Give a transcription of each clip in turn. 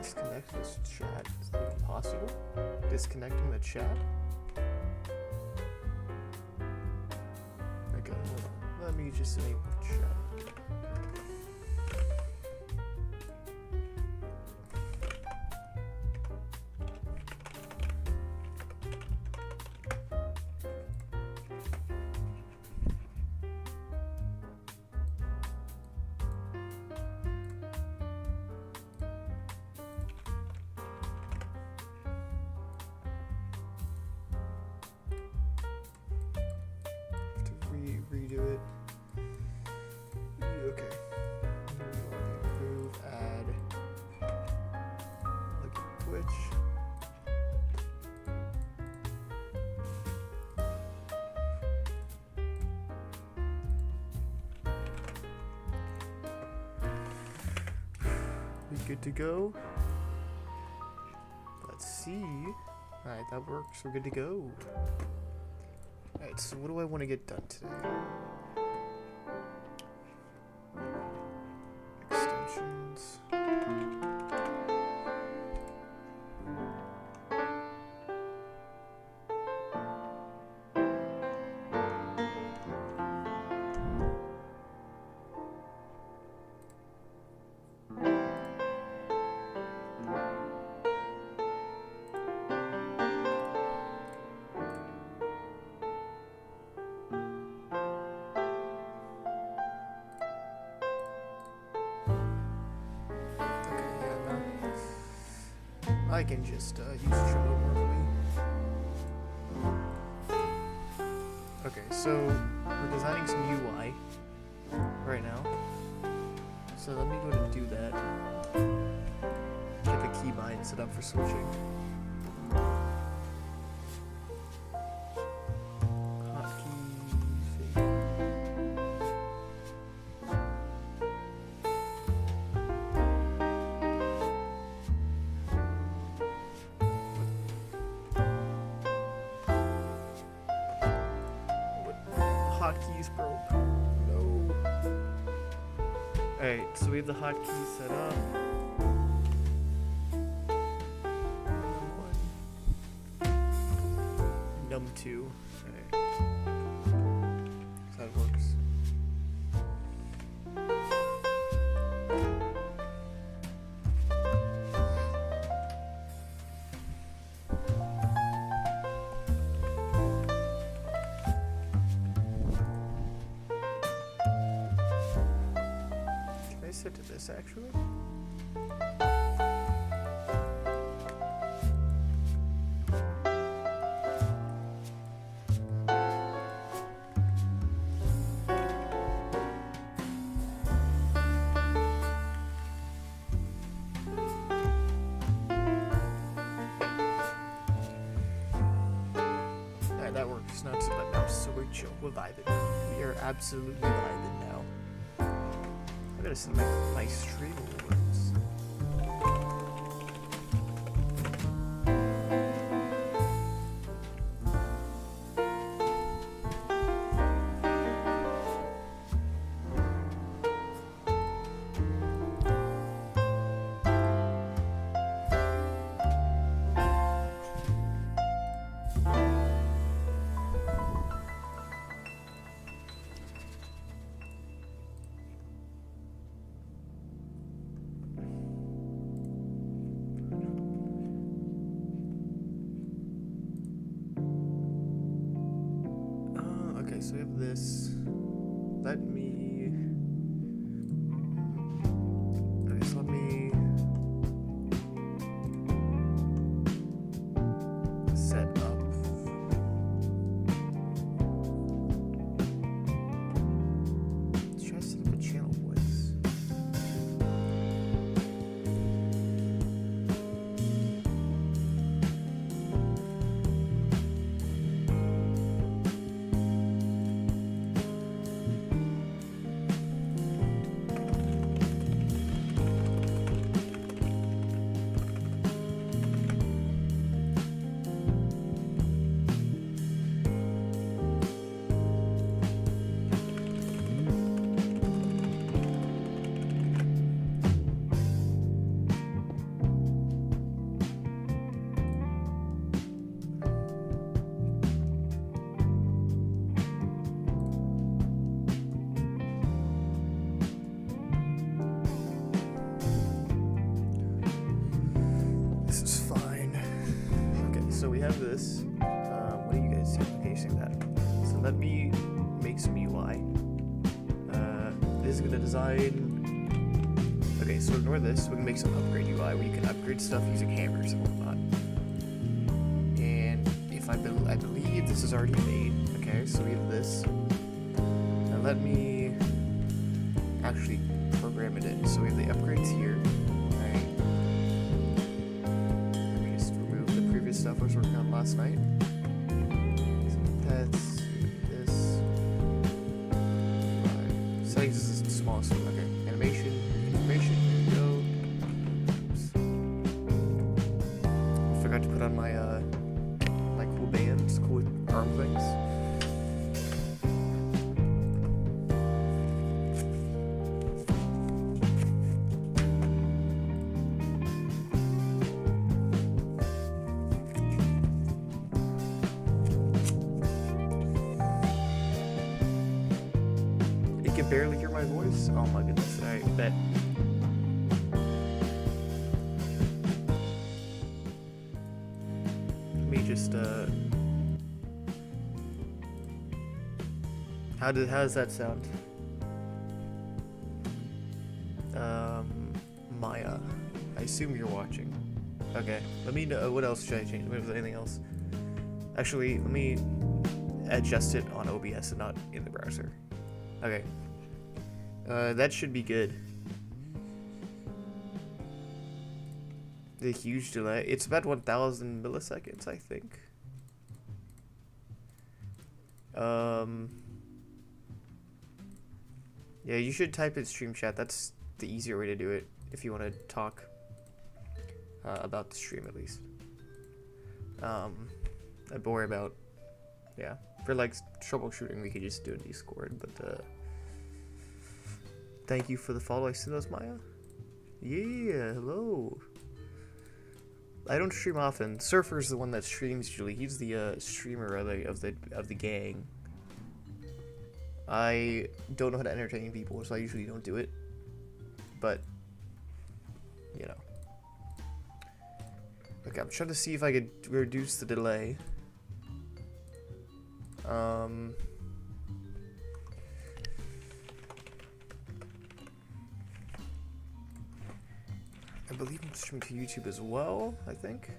Disconnect this chat. Is that even possible? Disconnecting the chat? Okay, hold on. Let me just enable chat. Redo it. Okay. Remove, add. Look at Twitch. We good to go? Let's see. Alright, that works. We're good to go. Alright, so what do I want to get done today? Extensions. I can just use Trello normally. Okay, so we're designing some UI right now. So let me go ahead and do that. Get the keybind set up for switching. Hotkeys broke. No. Alright, so we have the hotkeys set up. Num2. Alright. So that works. Set to this actually. Alright, that works. Now it's my mouse, so we're chill. We're vibing. We are absolutely vibing now. I gotta see my stream awards. Okay, so we have this. Let me. Okay, so let me set up. Let's try to set up a channel voice. have this. What do you guys see? Okay, saying that. So let me make some UI. This is gonna design. Okay, so ignore this. We can make some upgrade UI where you can upgrade stuff using hammers and whatnot. And if I believe this is already made. Okay, so we have this. Now let me actually program it in. So we have the upgrades here. Alright. Let me just remove the previous stuff I was working on last night. Some pets, this. Settings is the smallest one. Okay. Animation, information, here we go. Oops. I forgot to put on my my cool bands, cool arm things. Barely hear my voice? Oh my goodness, I bet. Let me just, how does that sound? Maya. I assume you're watching. Okay, let me know, what else should I change? If there's anything else. Actually, let me adjust it on OBS and not in the browser. Okay. That should be good. The huge delay. It's about 1,000 milliseconds, I think. Yeah, you should type in stream chat. That's the easier way to do it if you want to talk about the stream at least. I'd worry about, yeah. For like troubleshooting, we could just do a Discord, but thank you for the follow. I see those, Maya. Yeah, hello. I don't stream often. Surfer's the one that streams usually. He's the streamer of the gang. I don't know how to entertain people, so I usually don't do it. But you know. Okay, I'm trying to see if I could reduce the delay. I believe I'm streaming to YouTube as well, I think.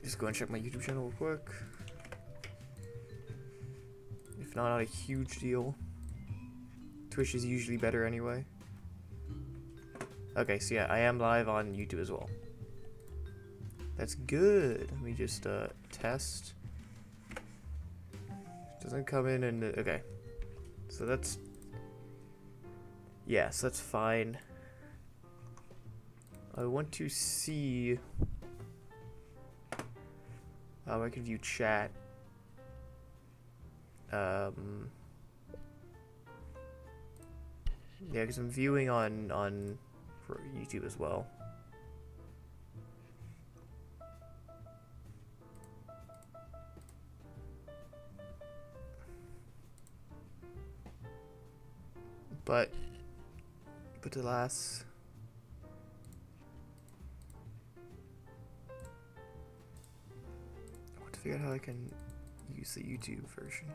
Just go and check my YouTube channel real quick. If not a huge deal. Twitch is usually better anyway. Okay, so yeah, I am live on YouTube as well. That's good. Let me just test. Doesn't come in and okay. So that's, yes, that's fine. I want to see how I can view chat. Yeah, because I'm viewing on for YouTube as well. But alas, I want to figure out how I can use the YouTube version.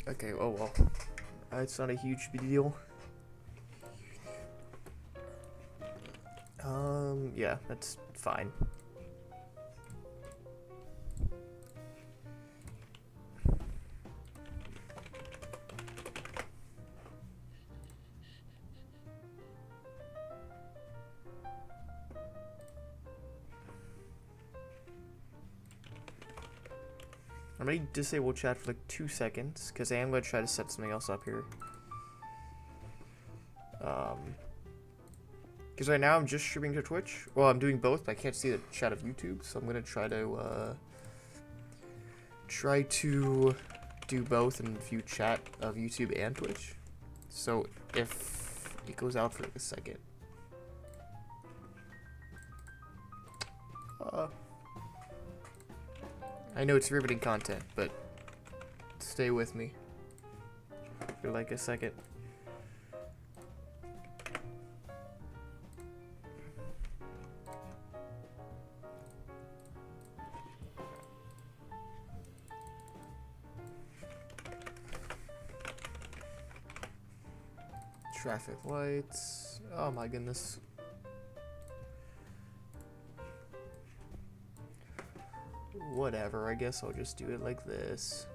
Okay, oh well. It's not a huge big deal. Yeah, that's fine. I'm gonna disable chat for like 2 seconds, because I am gonna try to set something else up here. Because right now I'm just streaming to Twitch. Well, I'm doing both, but I can't see the chat of YouTube, so I'm gonna try to do both and view chat of YouTube and Twitch. So if it goes out for like a second. I know it's riveting content, but stay with me for like a second. Traffic lights. Oh my goodness. Whatever, I guess I'll just do it like this.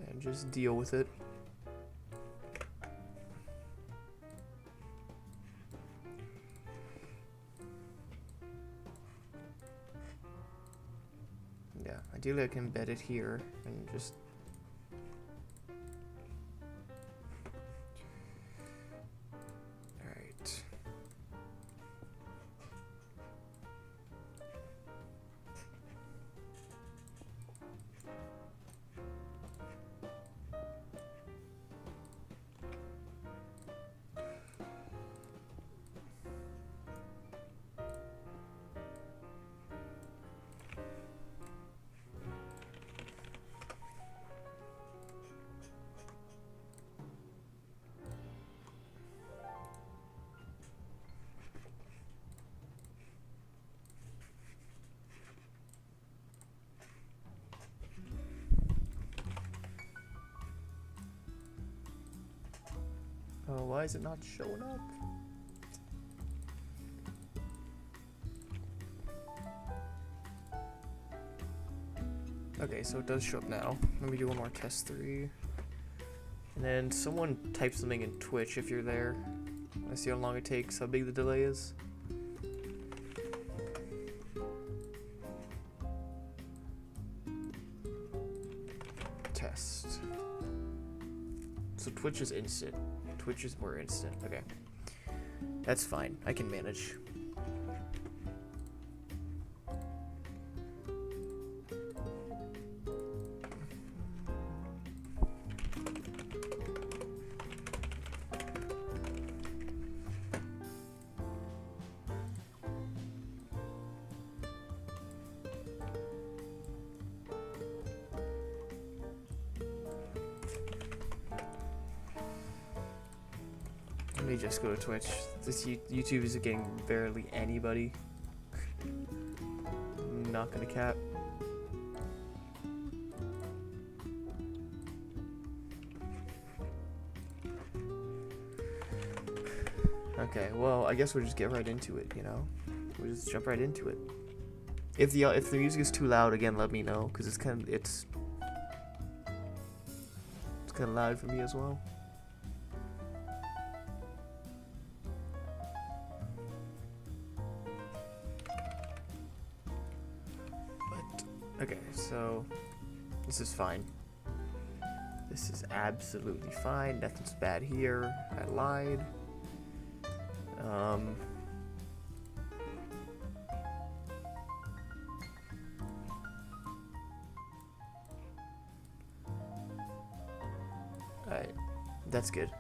And just deal with it. Yeah, ideally I can embed it here and just... Alright. Oh, why is it not showing up? Okay, so it does show up now. Let me do one more test 3. And then someone type something in Twitch if you're there. I see how long it takes, how big the delay is. Test. So Twitch is instant. Twitch is more instant. Okay. That's fine. I can manage. Let me just go to Twitch. This YouTube is getting barely anybody. I'm not gonna cap. Okay, well, I guess we'll just get right into it, you know? We'll just jump right into it. If the music is too loud, again, let me know, because it's kind of loud for me as well. Okay, so this is fine. This is absolutely fine. Nothing's bad here. I lied. Alright, that's good.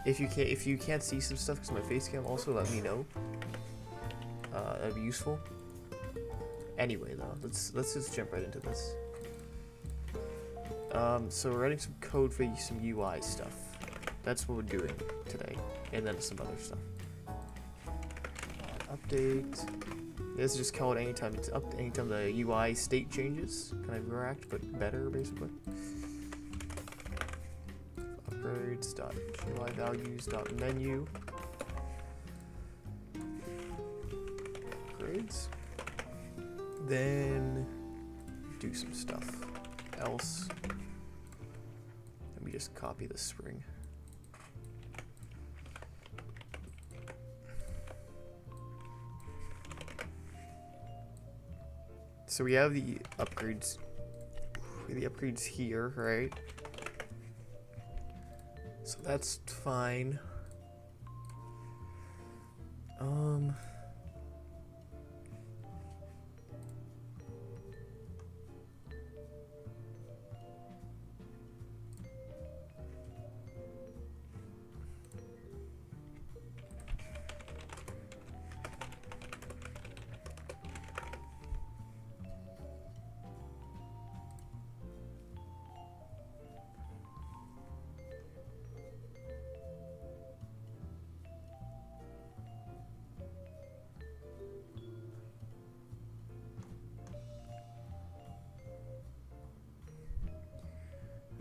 If you can't see some stuff because my face cam, also let me know. That'd be useful. Anyway, though, let's just jump right into this. So we're writing some code for some UI stuff. That's what we're doing today, and then some other stuff. Update. This is just called anytime anytime the UI state changes, kind of react, but better basically. Upgrades.UI values.menu. Upgrades. Then do some stuff else. Let me just copy the spring. So we have the upgrades here, right? So that's fine.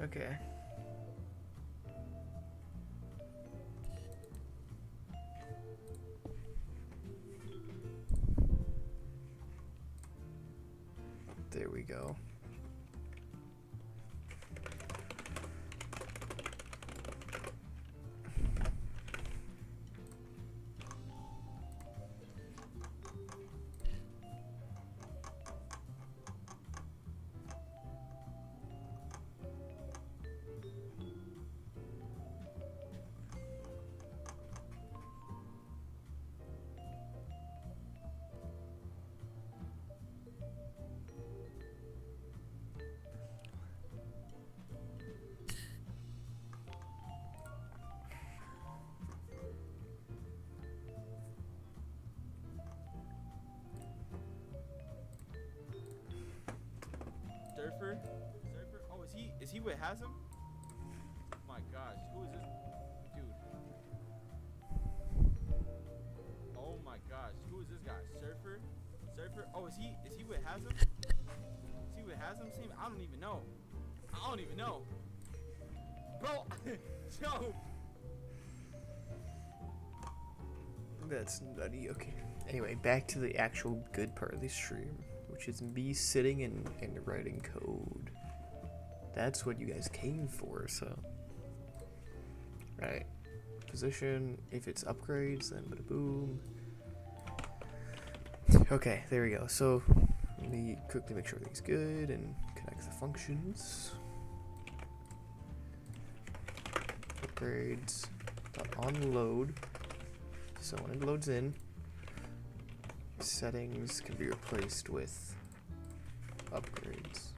Okay. There we go. Surfer? Oh, is he what has him? My gosh, who is this dude? Oh my gosh, who is this guy? Surfer? Oh, is he what has him? Is he what has him? Same, I don't even know. Bro, yo. That's nutty. Okay. Anyway, back to the actual good part of the stream, which is me sitting and writing code. That's what you guys came for, so. Right. Position, if it's upgrades, then bada boom. Okay, there we go. So, let me quickly make sure everything's good and connect the functions. Upgrades, onload. So when it loads in, settings can be replaced with upgrades.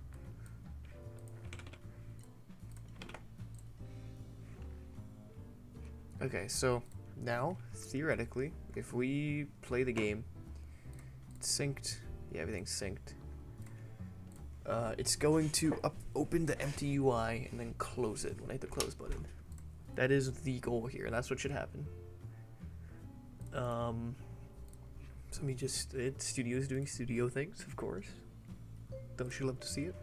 Okay, so now, theoretically, if we play the game, it's synced, yeah, everything's synced. It's going to open the empty UI and then close it when I hit the close button. That is the goal here, and that's what should happen. So let me just, Studio's doing studio things, of course. Don't you love to see it?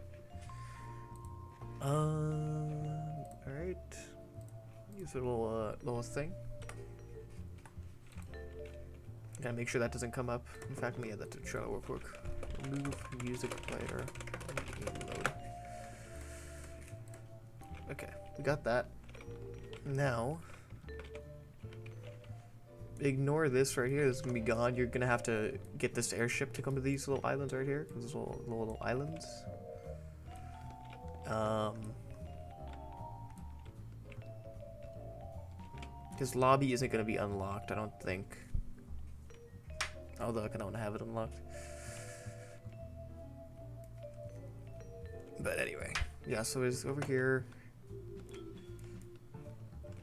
Alright. Use a little thing. Gotta make sure that doesn't come up. In fact, let me add that to try real quick. Remove music player. Game load. Okay, we got that. Now, ignore this right here. This is gonna be gone. You're gonna have to get this airship to come to these little islands right here. These little islands. His lobby isn't gonna be unlocked, I don't think. Although I kinda wanna have it unlocked. But anyway, yeah, so it's over here.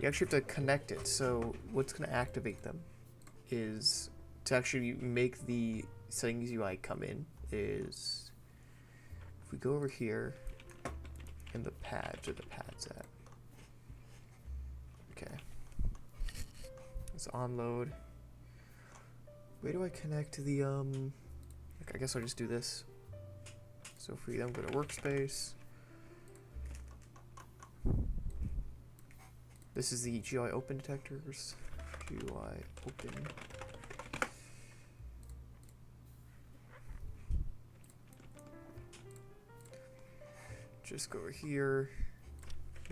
You actually have to connect it, so what's gonna activate them is to actually make the settings UI come in is if we go over here in the pads, where the pad's at. Okay. It's onload. Where do I connect to the okay, I guess I'll just do this. So if we then go to workspace. This is the GUI open detectors. GUI open. Just go over here.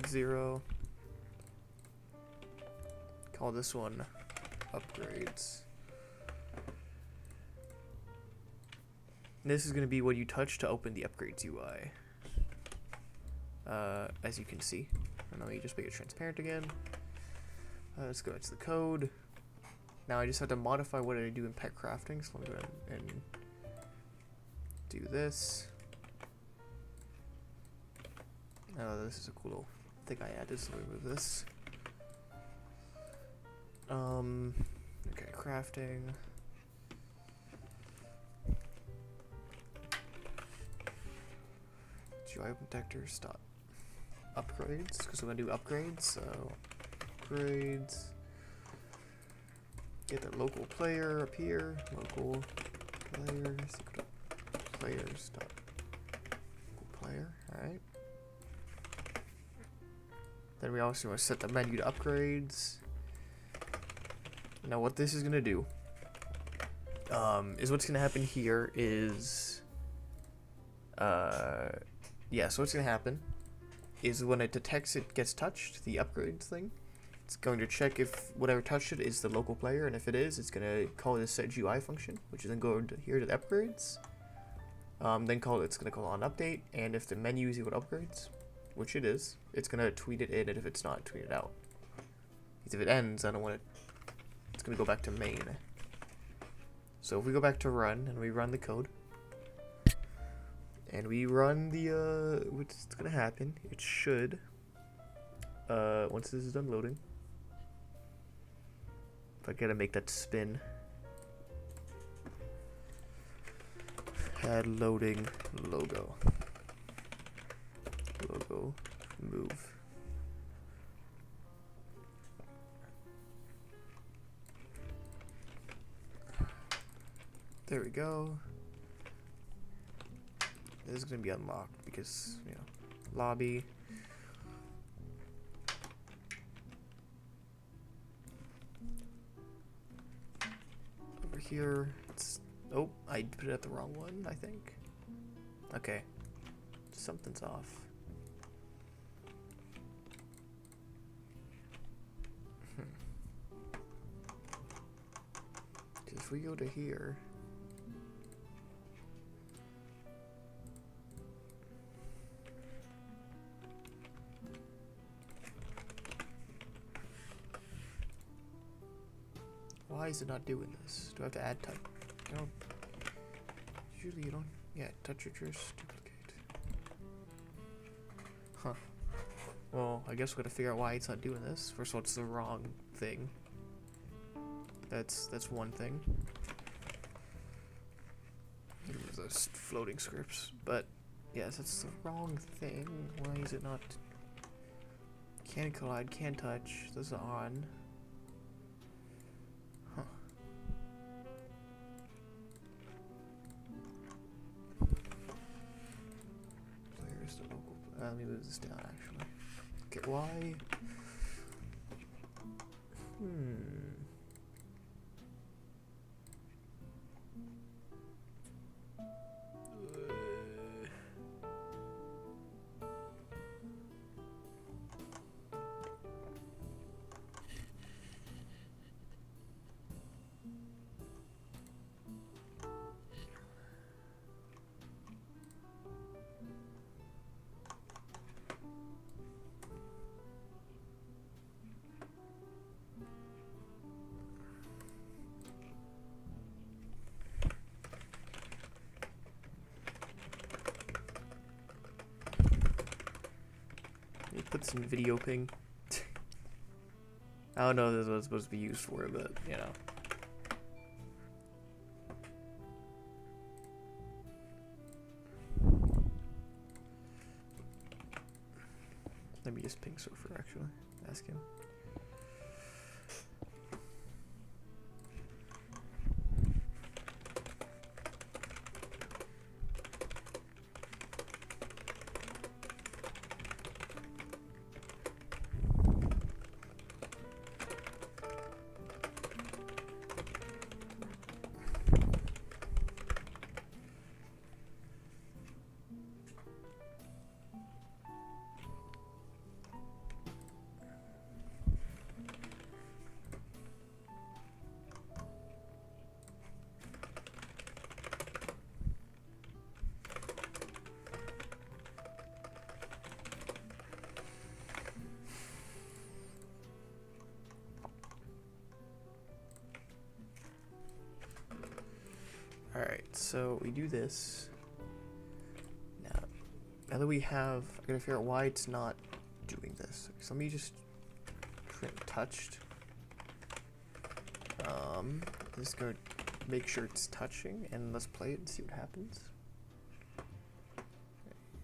0. Call this one upgrades. This is going to be what you touch to open the upgrades UI. As you can see. And let me just make it transparent again. Let's go into the code. Now I just have to modify what I do in pet crafting. So let me go ahead and do this. Oh, this is a cool little thing I added, so let me remove this. Okay, crafting. GUI open detectors dot upgrades, because we're gonna do upgrades, so upgrades. Get the local player up here. Local players. Players dot local player. Alright. Then we also want to set the menu to upgrades. Now what this is gonna do is what's gonna happen here is yeah, so what's gonna happen is when it detects it gets touched, the upgrades thing, it's going to check if whatever touched it is the local player, and if it is, it's gonna call the set GUI function, which is then go here to the upgrades. Then it's gonna call on update, and if the menu is equal to upgrades, which it is, it's gonna tweet it in, and if it's not, tweet it out. Because if it ends, I don't want it. It's gonna go back to main. So if we go back to run and we run the code, and we run the what's gonna happen? It should once this is done loading. If I gotta make that spin. Add loading logo. Logo move. There we go. This is gonna be unlocked because, you know, lobby. Over here, it's, oh, I put it at the wrong one, I think. Okay, something's off. If we go to here, why is it not doing this? Do I have to add touch? No. Usually you don't. Yeah, touch address, duplicate. Huh. Well, I guess we gotta figure out why it's not doing this. First of all, it's the wrong thing. That's one thing. There's those floating scripts, but yes, that's the wrong thing. Why is it not? Can collide, can touch. This is on. Huh. There's the local. Let me move this down actually. Okay, why? Put some video ping. I don't know if this was supposed to be used for, but you know. Let me just ping Surfer actually. Ask him. Alright, so we do this. Now that we have, I gotta figure out why it's not doing this. So let me just print touched. Just go make sure it's touching, and let's play it and see what happens.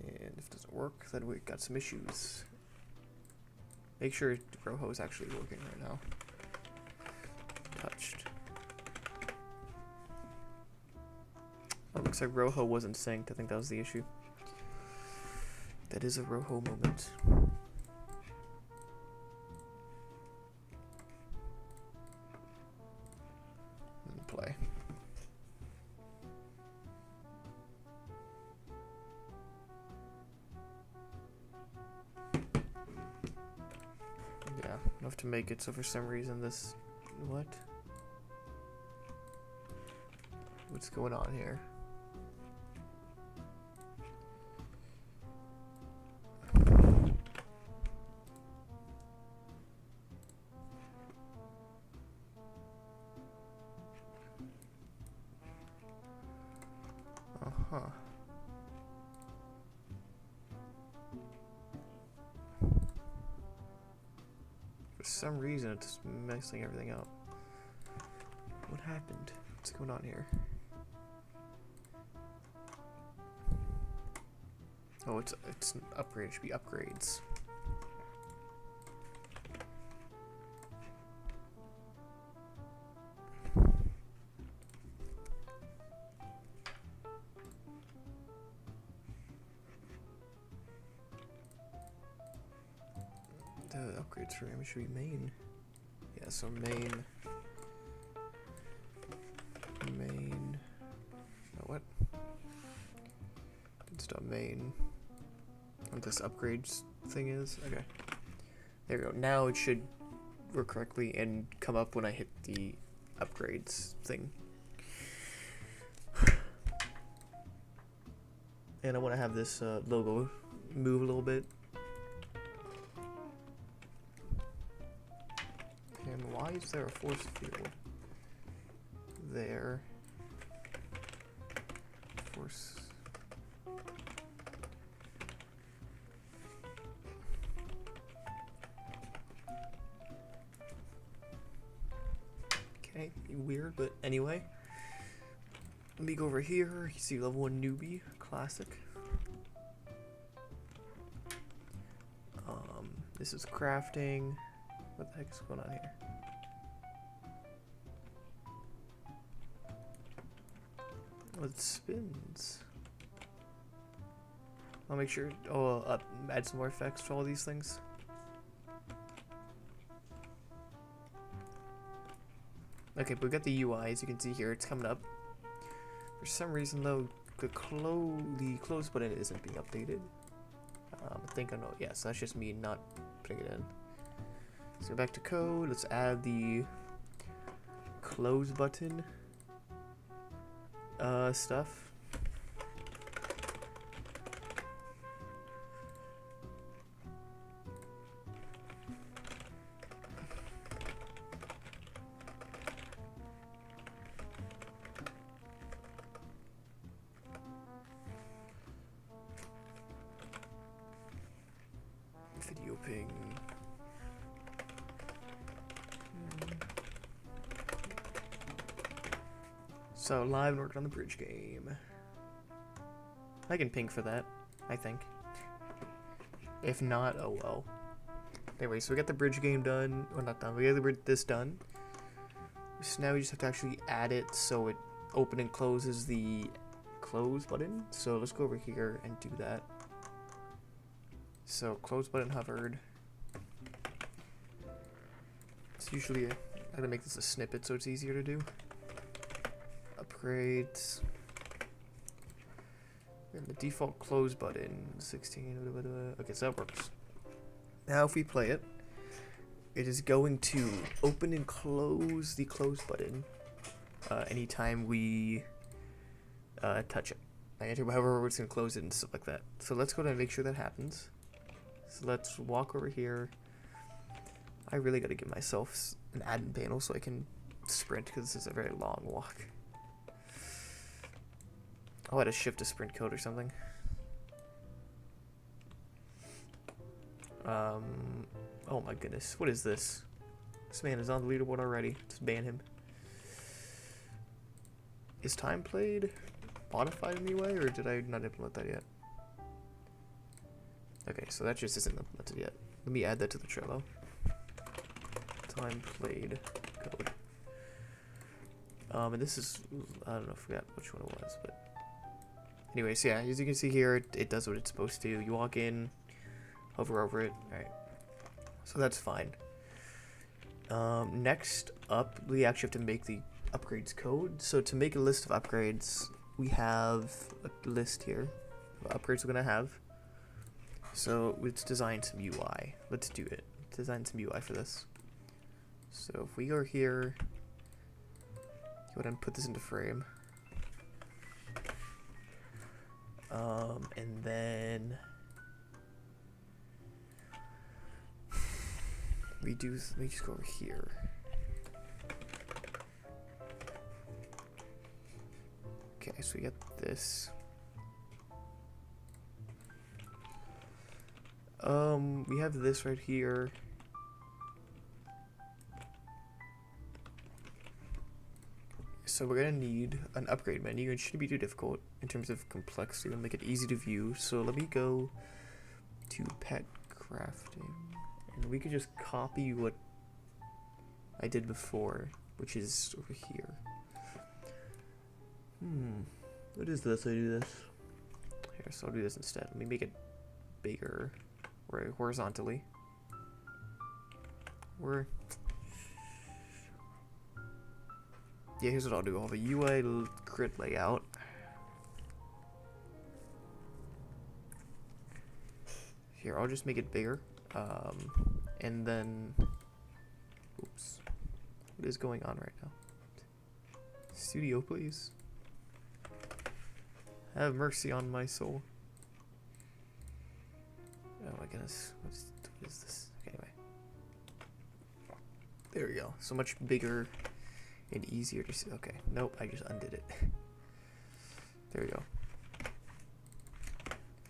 And if it doesn't work, then we've got some issues. Make sure Roho is actually working right now. Touched. Oh, looks like Roho wasn't synced. I think that was the issue. That is a Roho moment. to make it so for some reason this... What? What's going on here? Uh-huh. For some reason, it's messing everything up. What happened? What's going on here? Oh, it's an upgrade. It should be upgrades. The upgrades for him should be main. Yeah, so main. Oh, what? Stop main. What this upgrades thing is? Okay. There we go. Now it should work correctly and come up when I hit the upgrades thing. And I want to have this logo move a little bit. And why is there a force field there? Force. Okay, weird, but anyway. Let me go over here. You see level 1 newbie, classic. This is crafting. What the heck is going on here? Oh, it spins. I'll make sure. Oh, add some more effects to all these things. Okay, but we got the UI, as you can see here. It's coming up. For some reason, though, the close button isn't being updated. I think I know. Yes, that's just me not putting it in. So back to code. Let's add the close button stuff. Video ping. So live and working on the bridge game. I can ping for that, I think. If not, oh well. Anyway, so we got the bridge game done. Well, not done. We got this done. So now we just have to actually add it so it open and closes the close button. So let's go over here and do that. So close button hovered. It's usually I'm gonna make this a snippet so it's easier to do. Upgrades. And the default close button 16. Okay, so that works. Now if we play it, it is going to open and close the close button anytime we touch it. However, it's gonna close it and stuff like that. So let's go ahead and make sure that happens. So let's walk over here. I really gotta give myself an admin panel so I can sprint because this is a very long walk. I'll add a shift to sprint code or something. Oh my goodness, what is this? This man is on the leaderboard already. Let's ban him. Is time played modified in any way, or did I not implement that yet? Okay, so that just isn't implemented yet. Let me add that to the Trello. Time played code. And this is, I don't know, I forgot which one it was, but anyways, yeah, as you can see here, it does what it's supposed to. You walk in, hover over it. Alright, so that's fine. Next up, we actually have to make the upgrades code. So to make a list of upgrades, we have a list here of upgrades we're going to have. So let's design some UI. Let's do it. Design some UI for this. So if we are here, go ahead and put this into frame. And then we just go over here. Okay, so we got this. We have this right here. So we're gonna need an upgrade menu. It shouldn't be too difficult in terms of complexity and make it easy to view. So let me go to pet crafting, and we could just copy what I did before, which is over here. What is this? I do this. Here, so I'll do this instead. Let me make it bigger, right, horizontally. Yeah, here's what I'll do. I'll have a UI grid layout. Here, I'll just make it bigger. And then, oops, what is going on right now? Studio, please. Have mercy on my soul. Oh my goodness, what is this? Okay, anyway. There we go. So much bigger and easier to see. Okay, nope, I just undid it. There we go.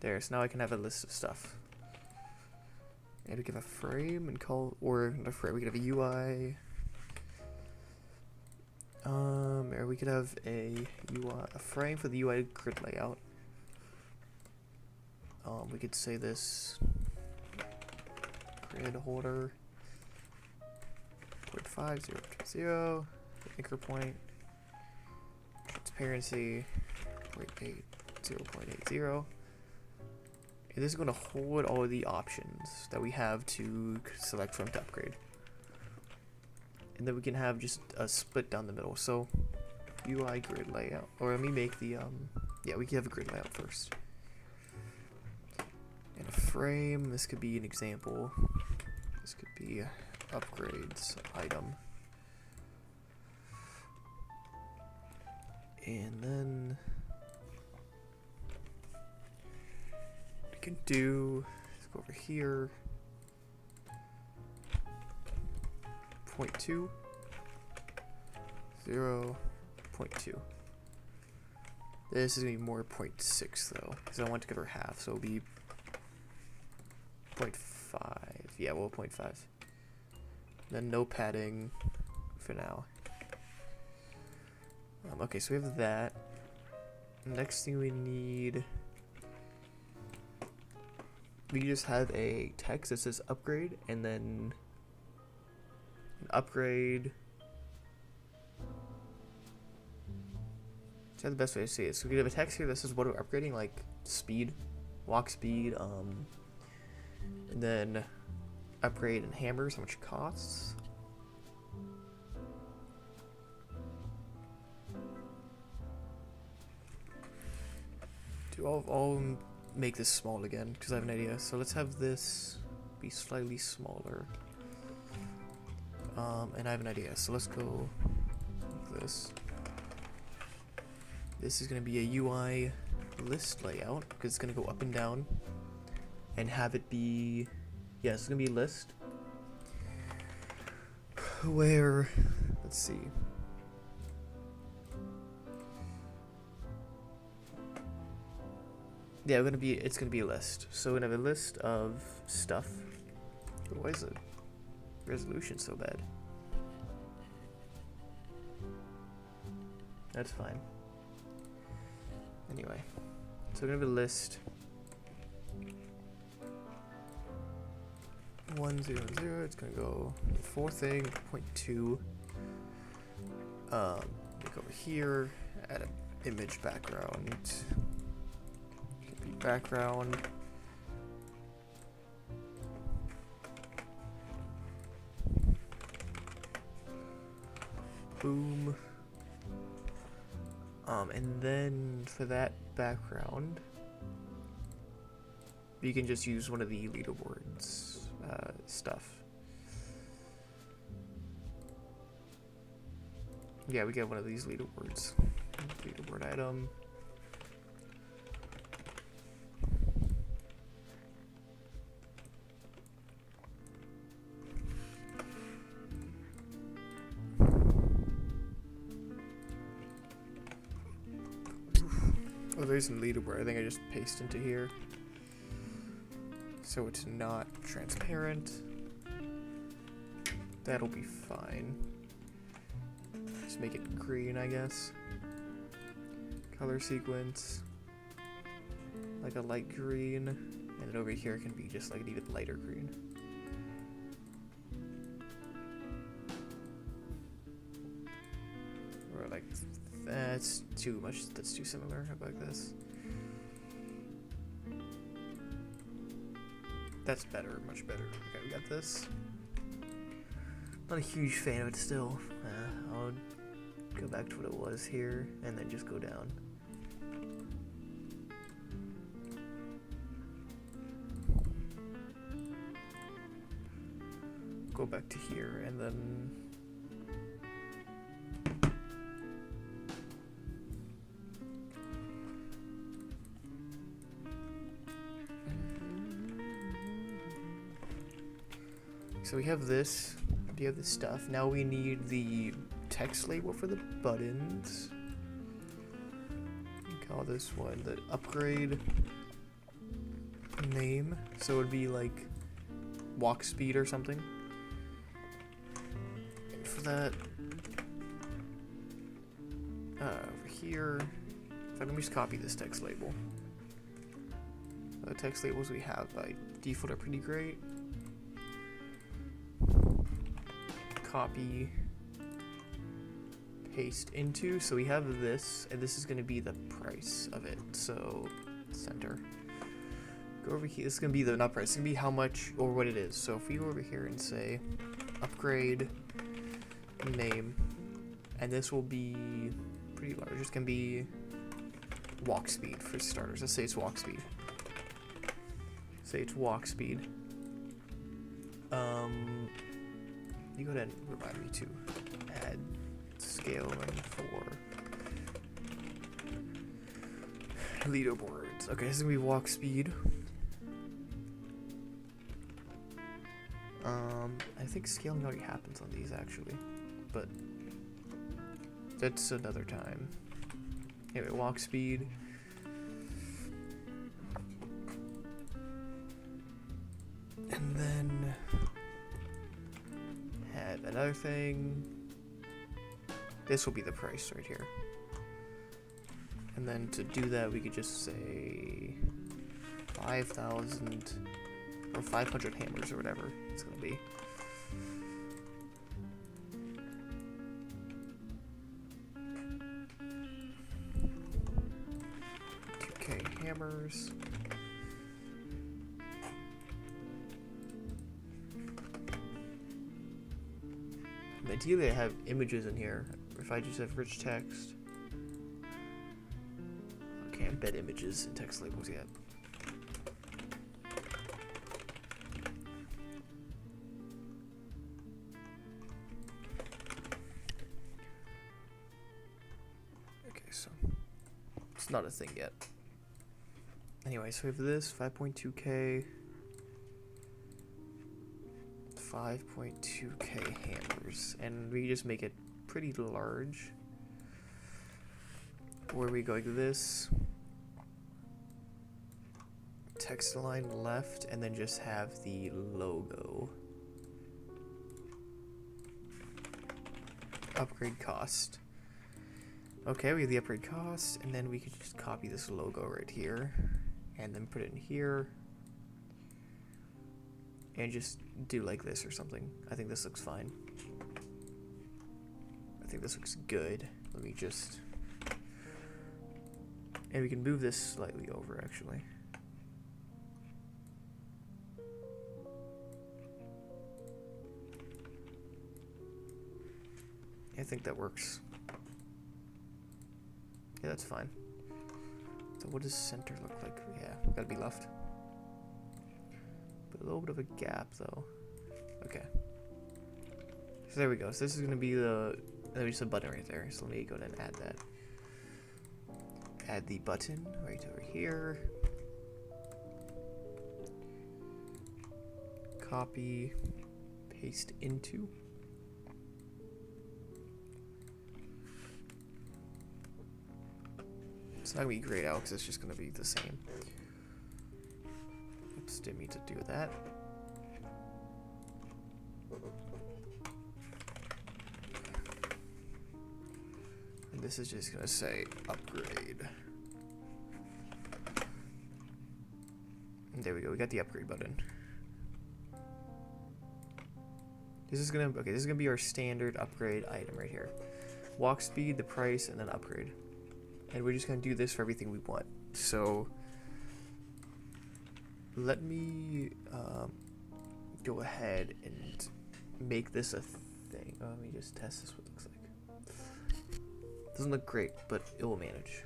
There, so now I can have a list of stuff. And we can have a frame and call, or not a frame, we could have a UI. Or we could have a frame for the UI grid layout. We could say this grid holder 0.5, 0.0, anchor point, transparency 0.8, 0.80. And this is going to hold all of the options that we have to select from to upgrade. And then we can have just a split down the middle. So UI grid layout, or let me make the yeah, we can have a grid layout first. And a frame, this could be an example. This could be upgrades item. And then we can do, let's go over here, 0.2, 0.2. This is going to be more 0.6 though, because I want to give her half, so it'll be 0.5. Yeah, well, 0.5. Then no padding for now. Okay, so we have that. Next thing we need, we just have a text that says upgrade, and then an upgrade. Is that the best way to say it? So we have a text here that says what we're upgrading, like speed, walk speed, and then upgrade and hammers, how much it costs. I'll make this small again because I have an idea. So let's have this be slightly smaller. And I have an idea. So let's go with this. This is going to be a UI list layout because it's going to go up and down and have it be, yeah, it's going to be a list where, let's see. Yeah, it's gonna be a list. So we're gonna have a list of stuff. Why is the resolution so bad? That's fine. Anyway, so we're gonna have a list. 1, 0, 0. It's gonna go for thing 0.2. Look over here. Add an image background. Background. Boom. And then for that background, you can just use one of the leaderboards stuff. Yeah, we get one of these leaderboards. Leaderboard item. Oh, there's a leaderboard. I think I just paste into here. So it's not transparent. That'll be fine. Just make it green, I guess. Color sequence. Like a light green. And then over here can be just like an even lighter green. Or like, that's too much, that's too similar. How about this? That's better, much better. Okay, we got this. Not a huge fan of it still. I'll go back to what it was here, and then just go down. Go back to here, and then... So we have this. We have this stuff. Now we need the text label for the buttons. Call this one the upgrade name. So it would be like walk speed or something. And for that, over here, let me just copy this text label. The text labels we have by default are pretty great. Copy, paste into, so we have this, and this is going to be the price of it, so center. Go over here, this is going to be the, not price, it's going to be how much, or what it is. So if we go over here and say, upgrade, name, and this will be pretty large, it's going to be walk speed for starters. Let's say it's walk speed. Say it's walk speed. You go ahead and remind me to add scaling for leaderboards. Okay, this is gonna be walk speed. I think scaling already happens on these actually, but that's another time. Anyway, walk speed. And then add another thing. This will be the price right here. And then to do that, we could just say 5,000 or 500 hammers or whatever it's gonna be. Hammers. Ideally I have images in here. If I just have rich text. I can't embed images in text labels yet. Okay, so it's not a thing yet. Anyway, so we have this 5.2k, 5.2k hammers, and we just make it pretty large. Where we go like this, text line left, and then just have the logo. Upgrade cost. Okay, we have the upgrade cost, and then we could just copy this logo right here. And then put it in here. And just do like this or something. I think this looks fine. I think this looks good. Let me just... And we can move this slightly over, actually. I think that works. Yeah, that's fine. So what does center look like? Yeah, gotta be left. But a little bit of a gap though. Okay. So there we go. So this is gonna be the There's a button right there, so let me go ahead and add that. Add the button right over here. Copy, paste into. It's not gonna be grayed out because it's just gonna be the same. Oops, didn't mean to do that. And this is just gonna say upgrade. And there we go, we got the upgrade button. This is gonna be our standard upgrade item right here. Walk speed, the price, and then upgrade. And we're just gonna do this for everything we want. So let me go ahead and make this a thing. Let me just test this what it looks like. Doesn't look great, but it will manage.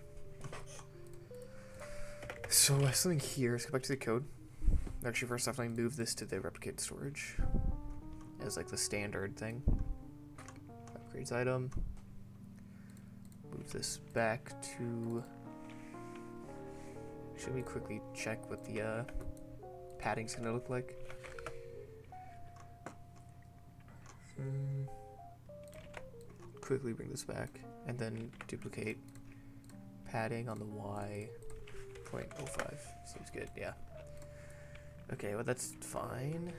So something here, let's go back to the code. Actually, first off, let me move this to the replicated storage as like the standard thing. Upgrades item. Move this back to. Should we quickly check what the padding's gonna look like? Quickly bring this back and then duplicate padding on the Y 0.05. Seems good, yeah. Okay, well that's fine.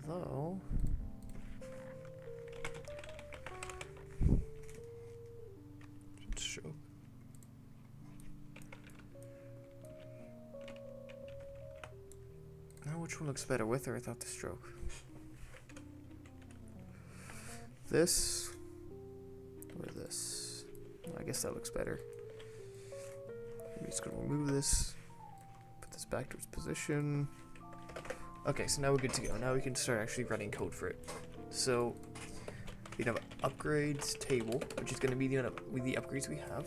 Although stroke. Now which one looks better, with or without the stroke? This or this? I guess that looks better. I'm just gonna remove this, put this back to its position. Okay, so now we're good to go. Now we can start actually running code for it. So we have upgrades table, which is going to be the upgrades we have,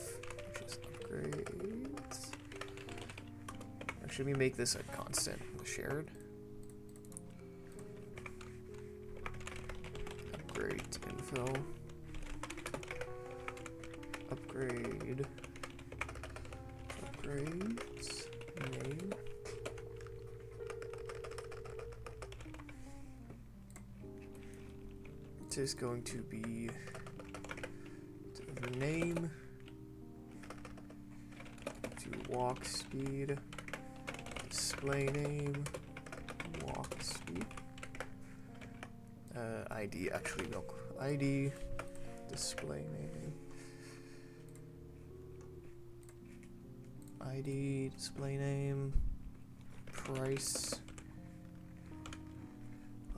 which is upgrades. Actually, let me make this a constant, shared. Upgrade info. Upgrade. Upgrades. Name. It is going to be the name to walk speed, display name, walk speed, ID, actually no, ID, display name, ID, display name, price.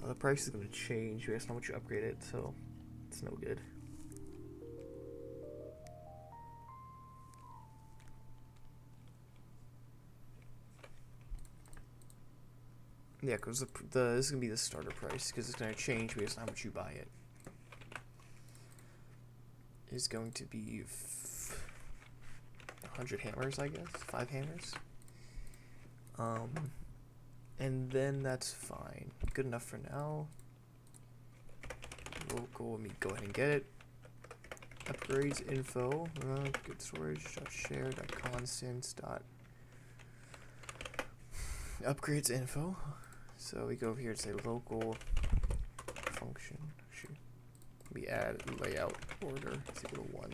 The price is going to change based on how much you upgrade it, so it's no good. Yeah, because this is going to be the starter price, because it's going to change based on how much you buy it. It's going to be 100 hammers, I guess, 5 hammers. And then that's fine. Good enough for now. Local, let me go ahead and get it. Upgrades info, good storage, .share, .constants, upgrades info. So we go over here and say local function. Shoot. We add layout order is equal to 1.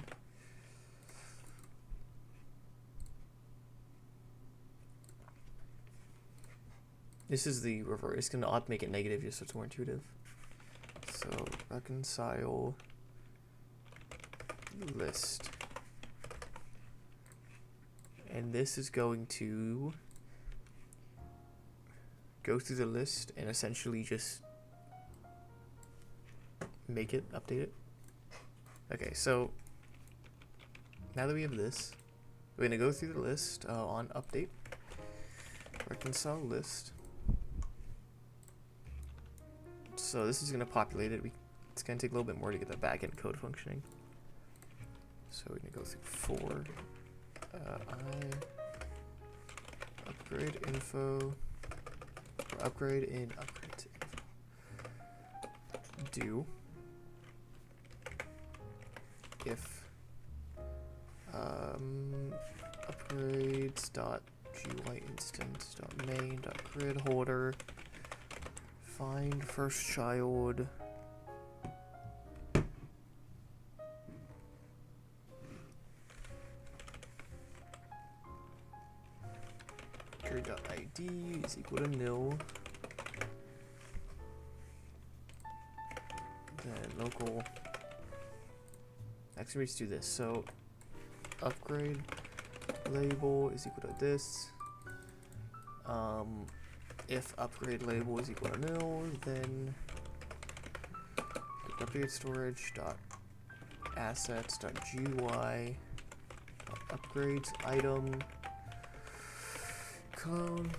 This is the reverse. It's gonna make it negative just so it's more intuitive. So reconcile list. And this is going to go through the list and essentially just make it, update it. Okay, so now that we have this, we're gonna go through the list on update, reconcile list. So this is going to populate it. It's going to take a little bit more to get the backend code functioning. So we're going to go through for upgrade info, or upgrade in upgrade to info. do if upgrades dot GUI instance dot main dot grid holder find first child grid.id is equal to nil. Then local. Actually, let's do this. So upgrade label is equal to this. If upgrade label is equal to nil, then update storage dot assets dot GUI upgrades item clone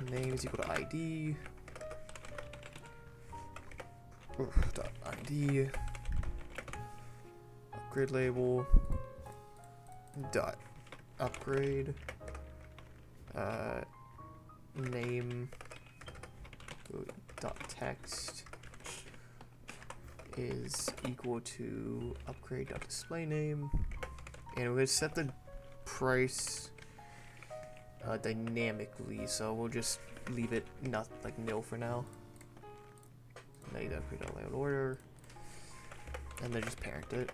name is equal to ID dot ID upgrade label dot upgrade name dot text is equal to upgrade dot display name, and we're going to set the price dynamically, so we'll just leave it not like nil for now. Now you upgrade dot layout order, and then just parent it.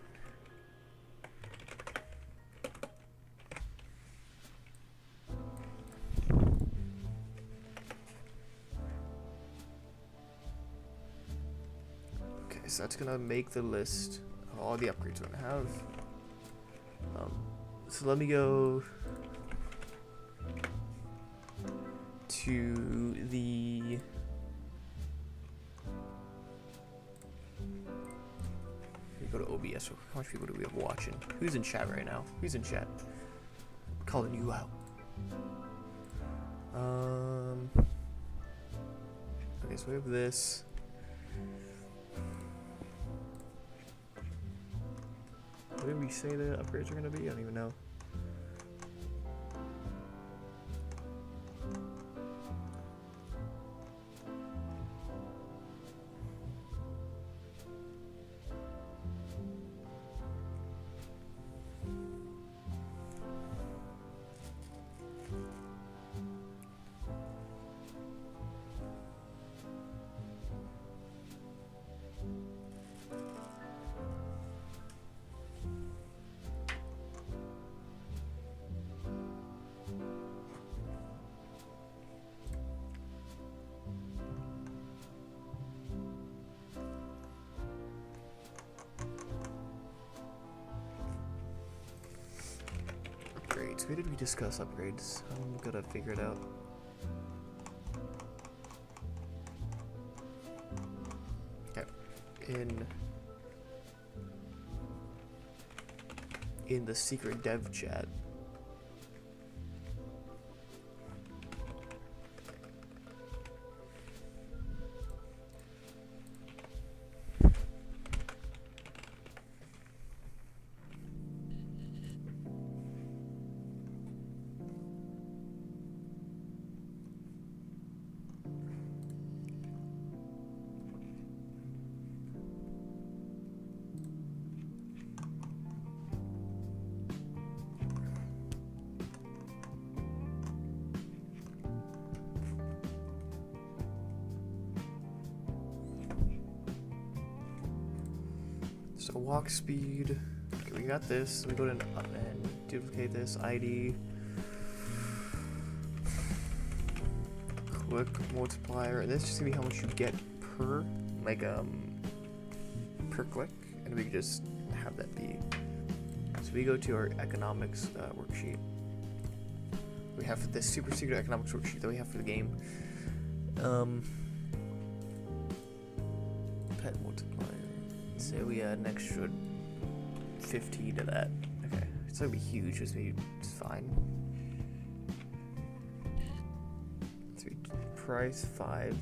So that's gonna make the list of all the upgrades we're gonna have. So let me go to the go to OBS. How much people do we have watching? Who's in chat right now? Who's in chat? Calling you out. Okay, so we have this. What did we say the upgrades are going to be? I don't even know. Where did we discuss upgrades? I'm gonna figure it out. Okay. In the secret dev chat. So walk speed, okay, we got this. We go to and duplicate this ID, click multiplier, and this is just gonna be how much you get per per click, and we can just have that be. So we go to our economics worksheet. We have this super secret economics worksheet that we have for the game. Pet multiplier. Say we add an extra 50 to that. Okay, it's gonna be huge. It's fine. So price 5.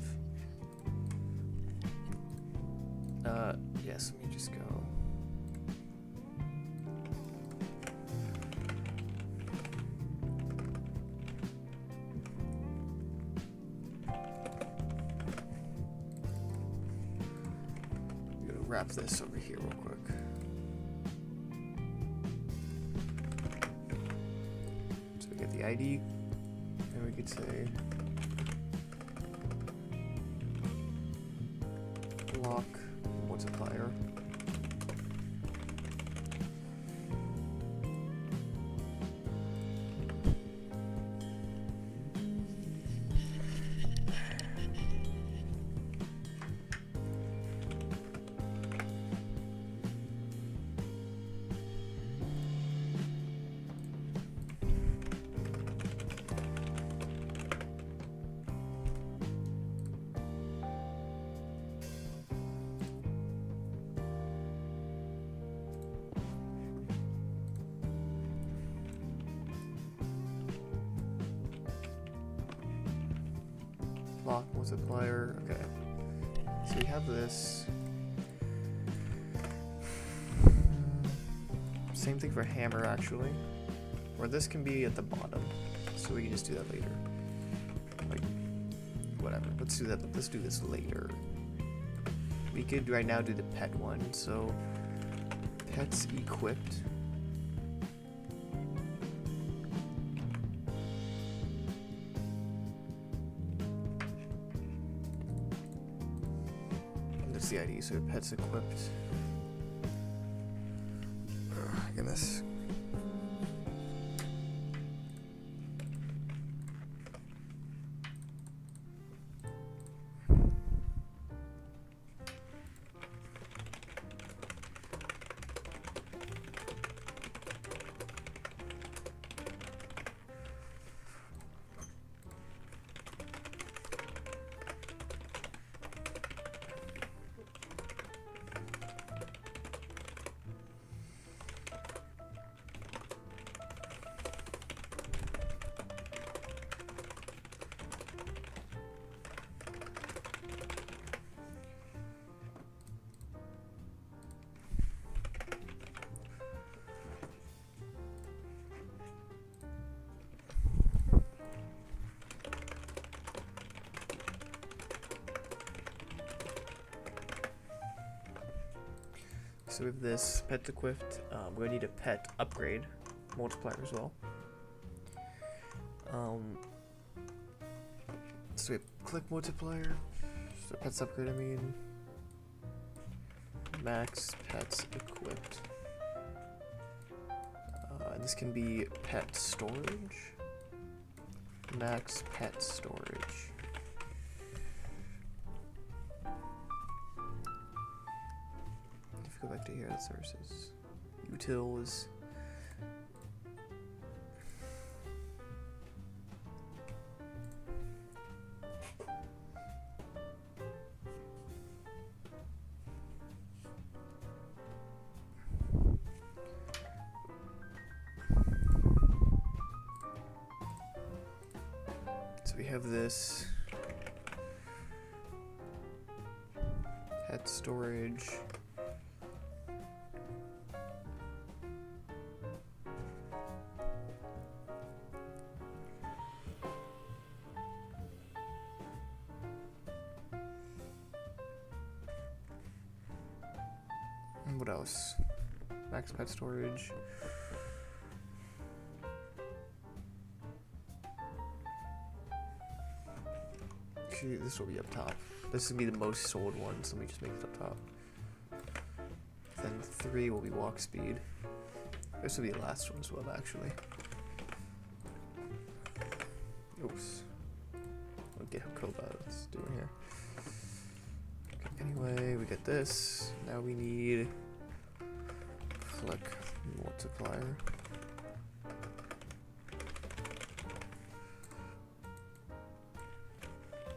Yes. Let me just go. wrap this over here real quick. So we get the ID, and we could say block multiplier. Block multiplier. Okay. So we have this. Same thing for hammer actually. Or this can be at the bottom. So we can just do that later. Like whatever. Let's do that. Let's do this later. We could right now do the pet one. So pets equipped. The ID, so pets equipped. Goodness. So with this pet equipped, we're gonna need a pet upgrade multiplier as well. So we have click multiplier, so pets upgrade I mean, max pets equipped. And this can be pet storage, max pet storage. Go back to here, the sources. Utils. So we have this pet storage. What else? Max pet storage. Actually, this will be up top. This will be the most sold one, so let me just make it up top. Then 3 will be walk speed. This will be the last one as well, actually. Oops. What GitHub Copilot's doing here. Okay, anyway, we get this. Now we need click multiplier.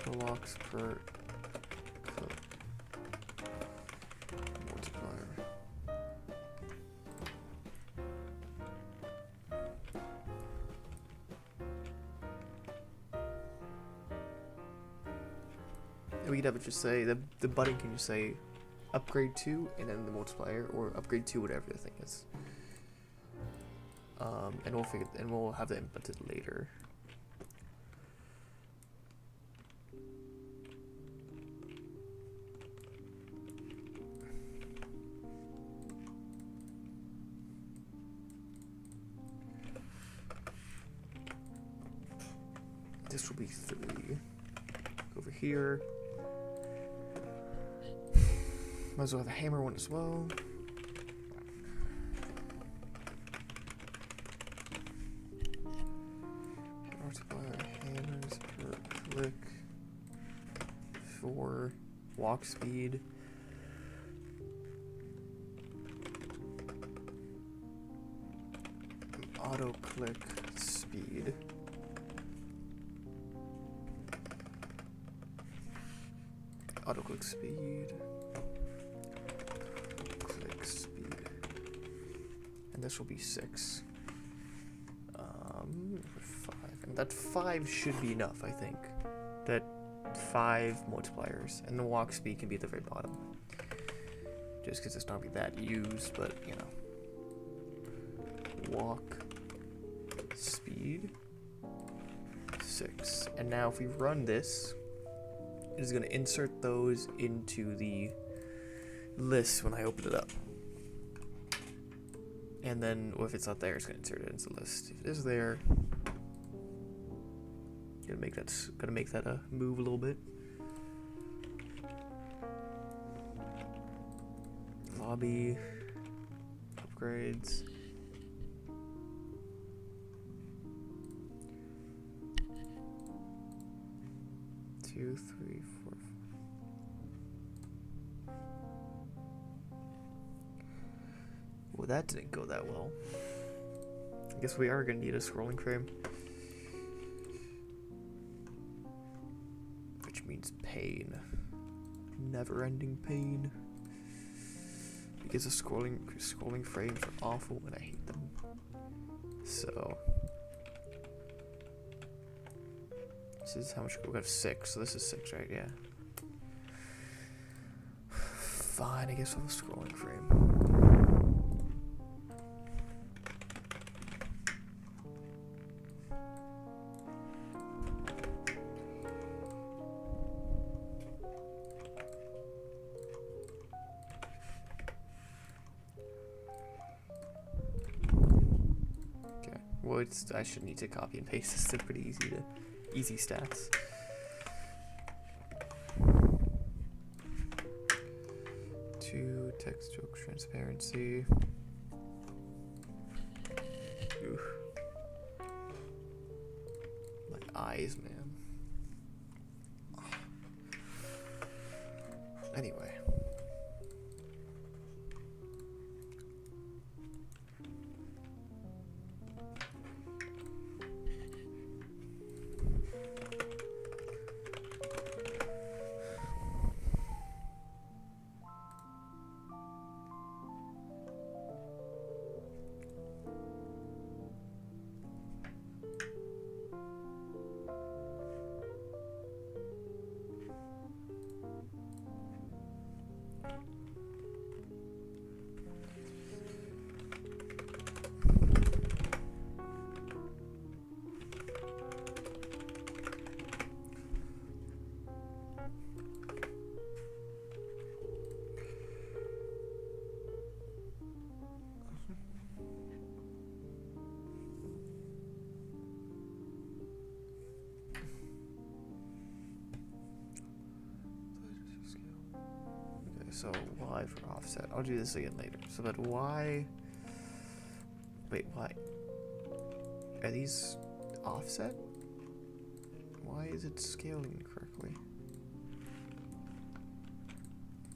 Blocks per click multiplier. And we could have it just say the button can just say upgrade to and then the multiplier, or upgrade to whatever the thing is. And we'll have that inputted later. This will be 3. Over here. Might as well have a hammer one as well. Multiplier hammers per click. 4 walk speed. Auto click speed. Auto click speed. Click speed. And this will be 6. 5. And that 5 should be enough, I think. That 5 multipliers. And the walk speed can be at the very bottom. Just because it's not be that used, but you know. Walk speed 6. And now if we run this, it is going to insert those into the list when I open it up. And then if it's not there, it's going to insert it into the list. If it is there, gonna make that move a little bit. Lobby upgrades. Two, 3, 4. Well, that didn't go that well. I guess we are gonna need a scrolling frame. Which means pain. Never-ending pain. Because the scrolling frames are awful and I hate them. So this is how much we have 6, so this is 6, right? Yeah. Fine, I guess we'll have a scrolling frame. Okay. Well, I should need to copy and paste this. It's pretty easy stats. Two, text stroke transparency. Oof. My eyes, man. Anyway. So Y for offset. I'll do this again later. So that Y. Wait, why? Are these offset? Why is it scaling correctly?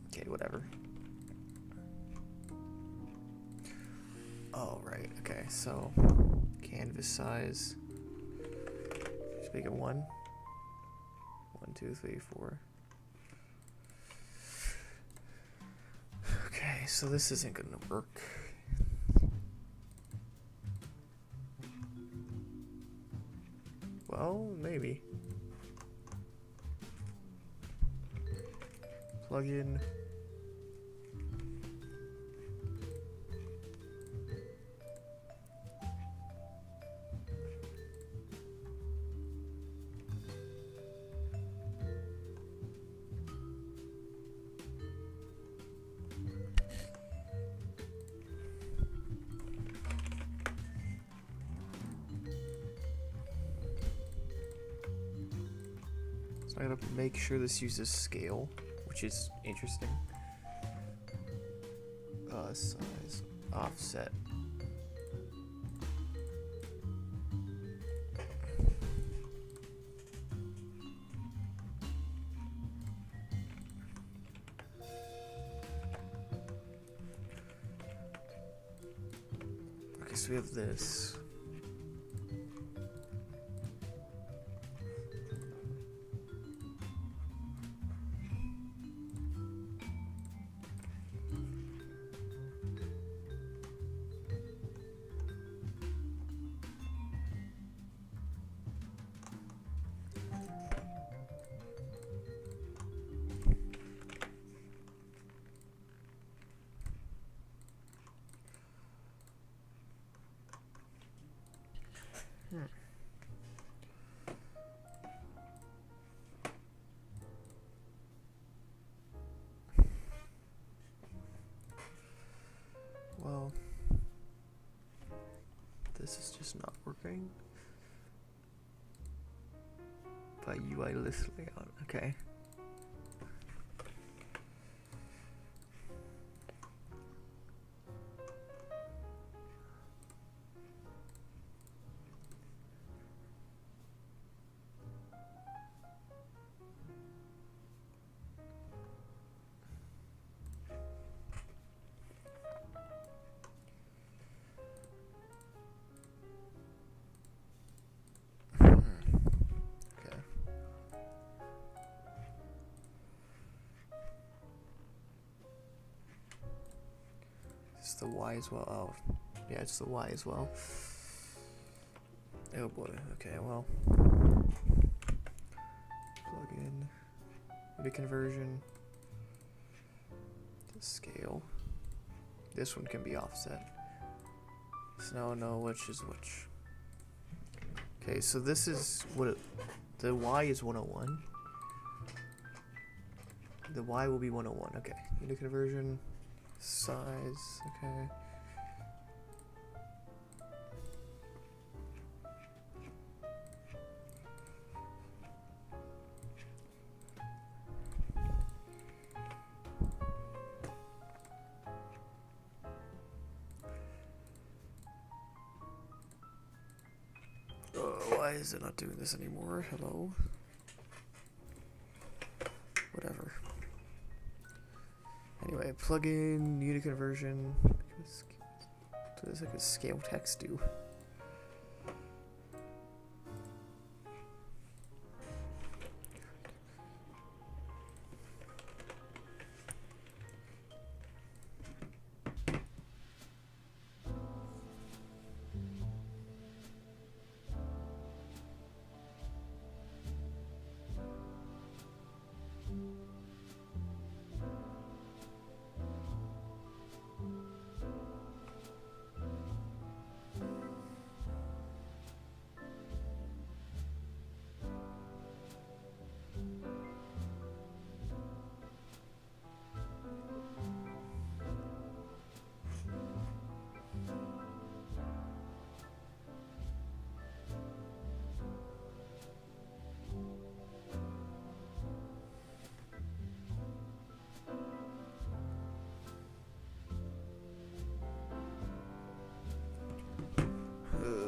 Okay, whatever. Oh, right. Okay, so canvas size. Just make it 1. 1, 2, 3, 4. Okay, so this isn't gonna work. Well, maybe. Plug in. I gotta make sure this uses scale, which is interesting. Size, offset. Okay, so we have this. Well, this is just not working. By UI list layout, okay. It's the Y as well. Oh, yeah, it's the Y as well. Oh boy. Okay, well. Plug in the conversion to scale. This one can be offset. So now I know which is which. Okay, so this is what the Y is 101. The Y will be 101. Okay, unit conversion. Size, okay. Why is it not doing this anymore? Hello? Whatever. Anyway, plug in unit conversion. What does like a scale text do?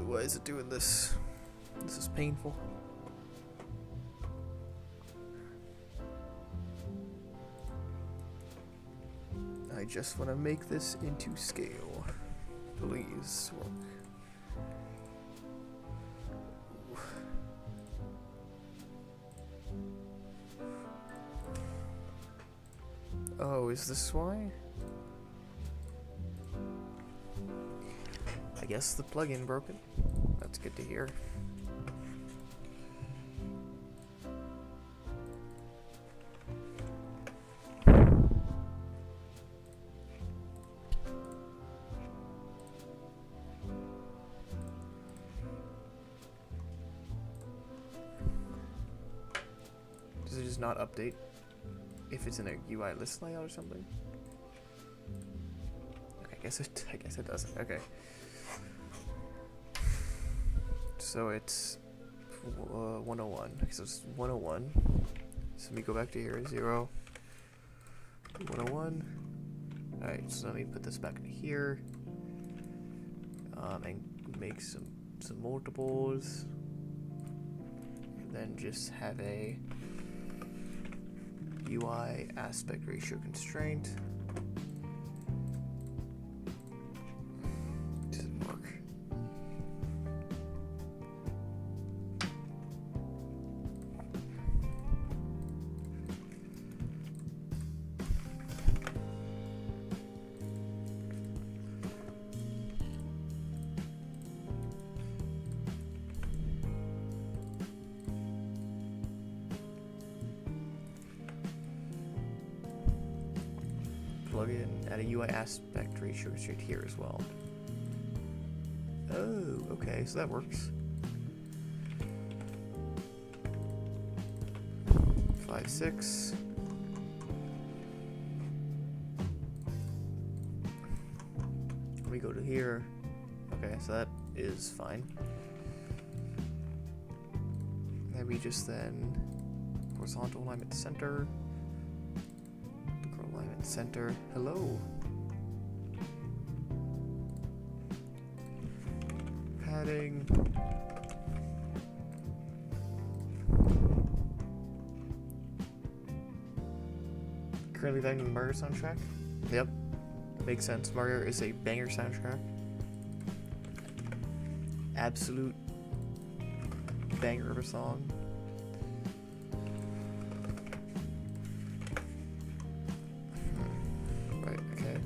Why is it doing this? This is painful. I just want to make this into scale. Please work. Oh, is this why? I guess the plugin broke it. That's good to hear. Does it just not update if it's in a UI list layout or something? Okay, I guess it doesn't. Okay. So it's 101. Okay, so it's 101. So let me go back to here. 0. 101. Alright, so let me put this back in here. And make some multiples. And then just have a UI aspect ratio constraint. Doesn't work. Plug in, add a UI aspect ratio constraint here as well. Oh, okay, so that works. 5, 6. We go to here. Okay, so that is fine. And we just then horizontal alignment center. Alignment center. Hello. Padding. Currently banging the Mario soundtrack. Yep. Makes sense. Mario is a banger soundtrack. Absolute banger of a song. Right, okay.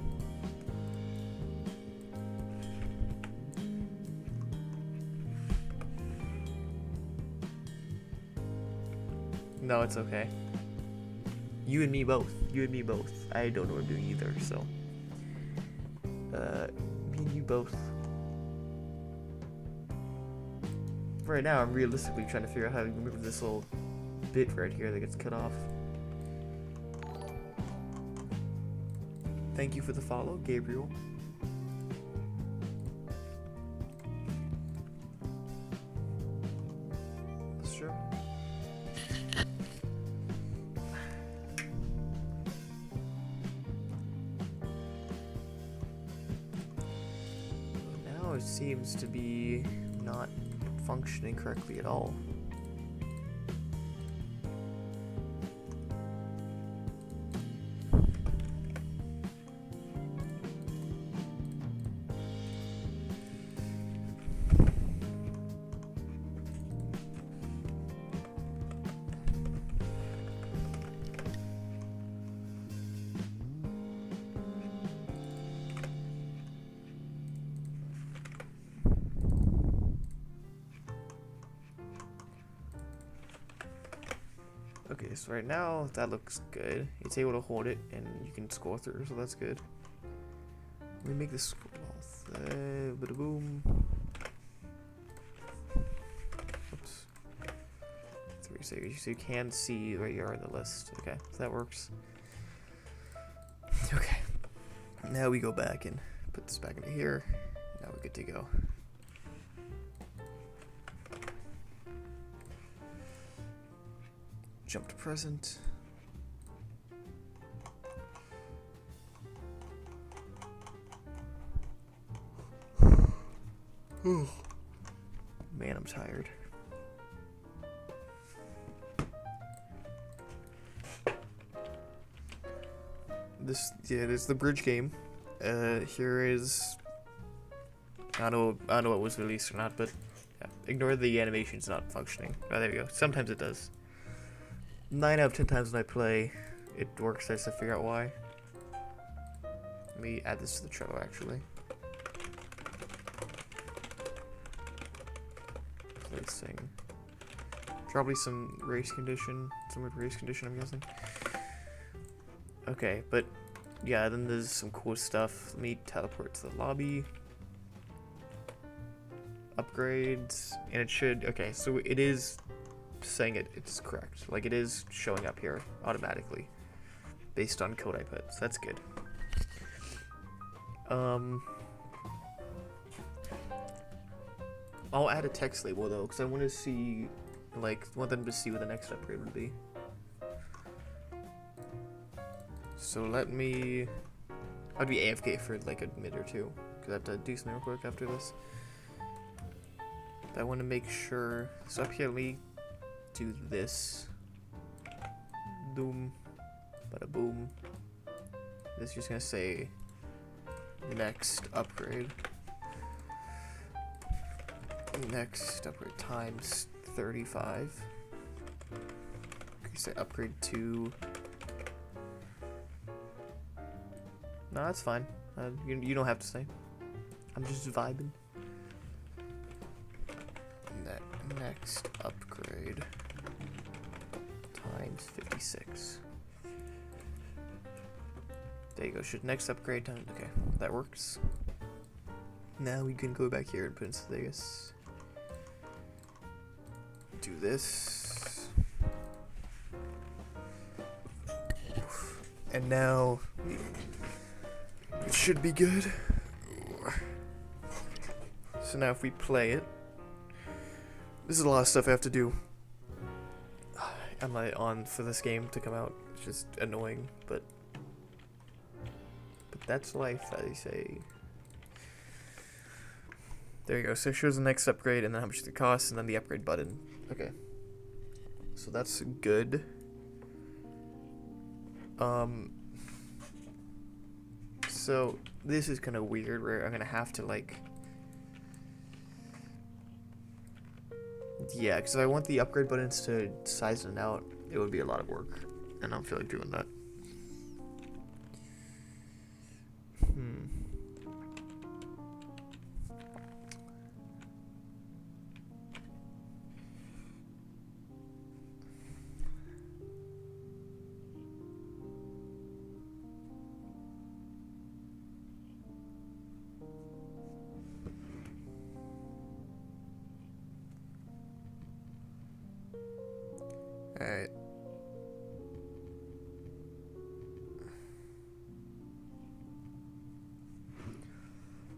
No, it's okay. You and me both. You and me both. I don't know what I'm doing either, so. Me and you both. Right now, I'm realistically trying to figure out how to remove this little bit right here that gets cut off. Thank you for the follow, Gabriel. Sure. Now it seems to be not functioning correctly at all. Okay, so right now that looks good. It's able to hold it and you can scroll through, so that's good. Let me make this scroll off. Bada boom. Oops. 3 seconds. So you can see where you are in the list. Okay, so that works. Okay. Now we go back and put this back into here. Now we're good to go. Jump to present. Man, I'm tired. This is the bridge game. Here is I don't know what was released or not, but yeah, ignore the animation's not functioning. Oh, there we go. Sometimes it does. 9 out of 10 times when I play, it works. I just have to figure out why. Let me add this to the Trello, actually. Placing. Probably some race condition. Some race condition, I'm guessing. Okay, but yeah, then there's some cool stuff. Let me teleport to the lobby. Upgrades. And it should. Okay, so it is saying it's correct. Like, it is showing up here automatically based on code I put, so that's good. I'll add a text label though, because I want to see like, want them to see what the next upgrade would be. So let me... I'd be AFK for like a minute or two, because I have to do something real quick after this. But I want to make sure... So up here, let me do this. Boom. Bada boom. This is just going to say next upgrade. Next upgrade times 35. Okay, say upgrade to... No, that's fine. You don't have to say. I'm just vibing. Next upgrade times 56. There you go. Should next upgrade time. Okay, that works. Now we can go back here and put in this. Do this. And now it should be good. So now if we play it, this is a lot of stuff I have to do. I'm not on for this game to come out. It's just annoying, but that's life, as they say. There you go. So it shows the next upgrade and then how much it costs and then the upgrade button. Okay. So that's good. So this is kind of weird where I'm gonna have to like... Yeah, because if I want the upgrade buttons to size it out, it would be a lot of work. And I don't feel like doing that. Alright.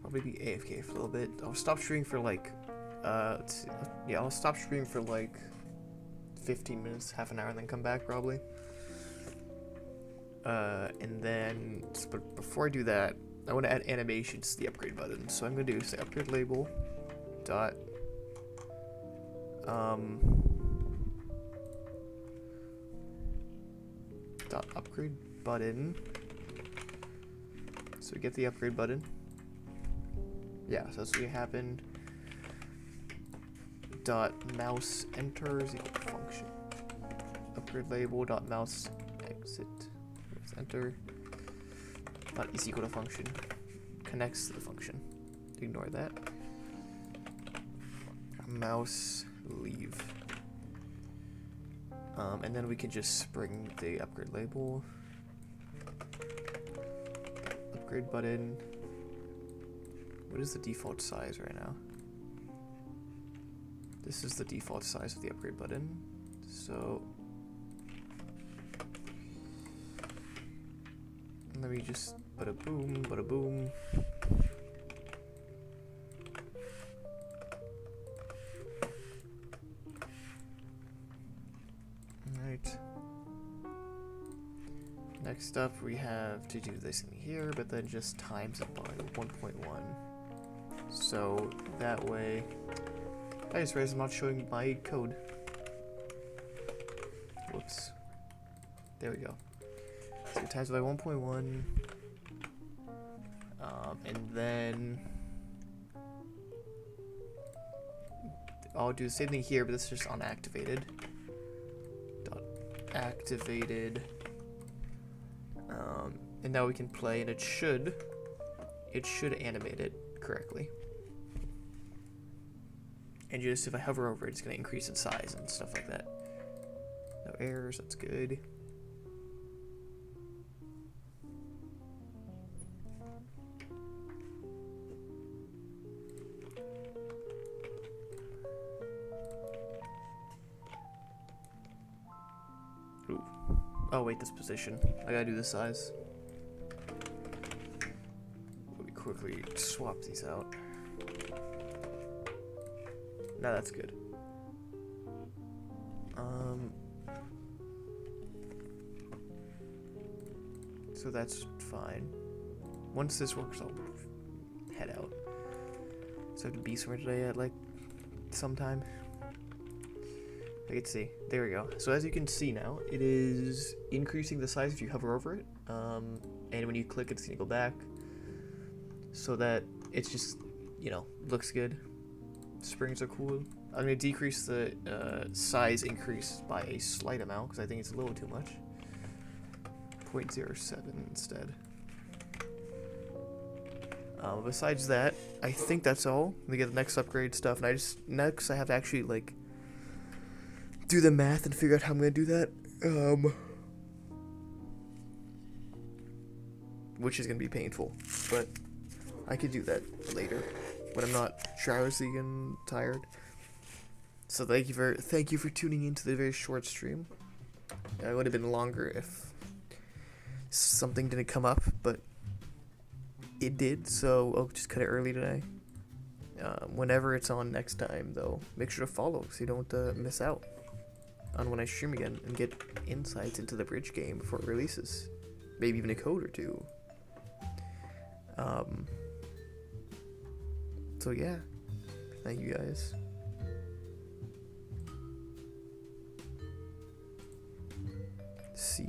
Probably be AFK for a little bit. I'll stop streaming for like, let's see. Yeah, I'll stop streaming for like 15 minutes, half an hour, and then come back probably. And then, but before I do that, I want to add animations to the upgrade button. So I'm gonna do say upgrade label dot dot upgrade button. So we get the upgrade button. Yeah, so that's what happened. Dot mouse enter is equal to function. Upgrade label dot mouse exit. Enter. Dot is equal to function. Connects to the function. Ignore that. Mouse leave. And then we can just bring the upgrade label. Upgrade button. What is the default size right now? This is the default size of the upgrade button. So let me just bada boom, bada boom. Alright. Next up we have to do this in here, but then just times it by 1.1. So that way, I just realized I'm not showing my code. Whoops. There we go. So times it by 1.1. And then I'll do the same thing here, but this is just unactivated. Dot activated. And now we can play, and it should animate it correctly. And just if I hover over it, it's going to increase in size and stuff like that. No errors, that's good. Ooh. Oh wait, this position. I gotta do this size. Let me quickly swap these out. Now that's good. So that's fine. Once this works, I'll head out. So I have to be somewhere today at like sometime. I can see. There we go. So as you can see now, it is increasing the size if you hover over it. And when you click, it's gonna go back. So that it's just, you know, looks good. Springs are cool. I'm gonna decrease the size increase by a slight amount because I think it's a little too much. 0.07 instead. Besides that, I think that's all. We get the next upgrade stuff, and I have to actually like do the math and figure out how I'm gonna do that. Which is gonna be painful, but I could do that later when I'm not drowsy and tired. So thank you for tuning into the very short stream. It would have been longer if something didn't come up, but it did, so I'll just cut it early today. Whenever it's on next time, though, make sure to follow so you don't miss out on when I stream again and get insights into the bridge game before it releases. Maybe even a code or two. So yeah, thank you guys. See